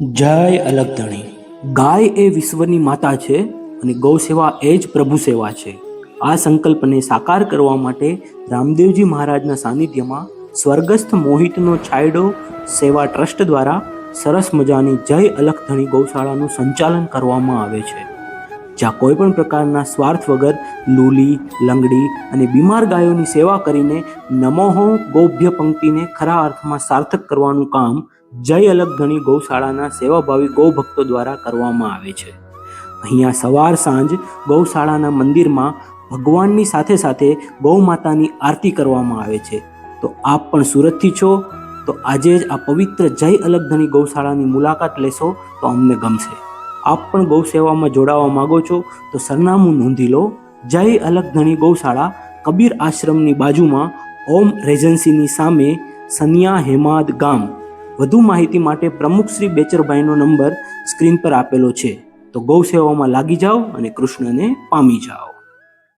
જય અલગધણી. ગાય એ વિશ્વની માતા છે અને ગૌ સેવા એ જ પ્રભુ સેવા છે. આ સંકલ્પને સાકાર કરવા માટે રામદેવજી મહારાજના સાનિધ્યમાં સ્વર્ગસ્થ મોહિતનો છાંયડો સેવા ટ્રસ્ટ દ્વારા સરસ મજાની જય અલગધણી ગૌશાળાનું સંચાલન કરવામાં આવે છે, જ્યાં કોઈ પણ પ્રકારના સ્વાર્થ વગર લૂલી, લંગડી અને બીમાર ગાયોની સેવા કરીને નમોહો ગોભ્ય પંક્તિને ખરા અર્થમાં સાર્થક કરવાનું કામ જય અલગધણી ગૌશાળાના સેવાભાવી ગૌભક્તો દ્વારા કરવામાં આવે છે. અહીંયા સવાર સાંજ ગૌશાળાના મંદિરમાં ભગવાનની સાથે સાથે ગૌ માતાની આરતી કરવામાં આવે છે. તો આપ પણ સુરતથી છો તો આજે જ આ પવિત્ર જય અલગધણી ગૌશાળાની મુલાકાત લેશો તો અમને ગમશે. આપ પણ ગૌ સેવામાં જોડાવા માંગો છો તો સરનામું નોંધી લો. જય અલગધણી ગૌશાળા કબીર આશ્રમની બાજુમાં ઓમ રેજન્સીની સામે સનિયા હેમાદ ગામ. વધુ માહિતી માટે પ્રમુખ શ્રી બેચરભાઈનો નંબર સ્ક્રીન પર આપેલો છે. તો ગૌ સેવામાં લાગી જાઓ અને કૃષ્ણને પામી જાઓ.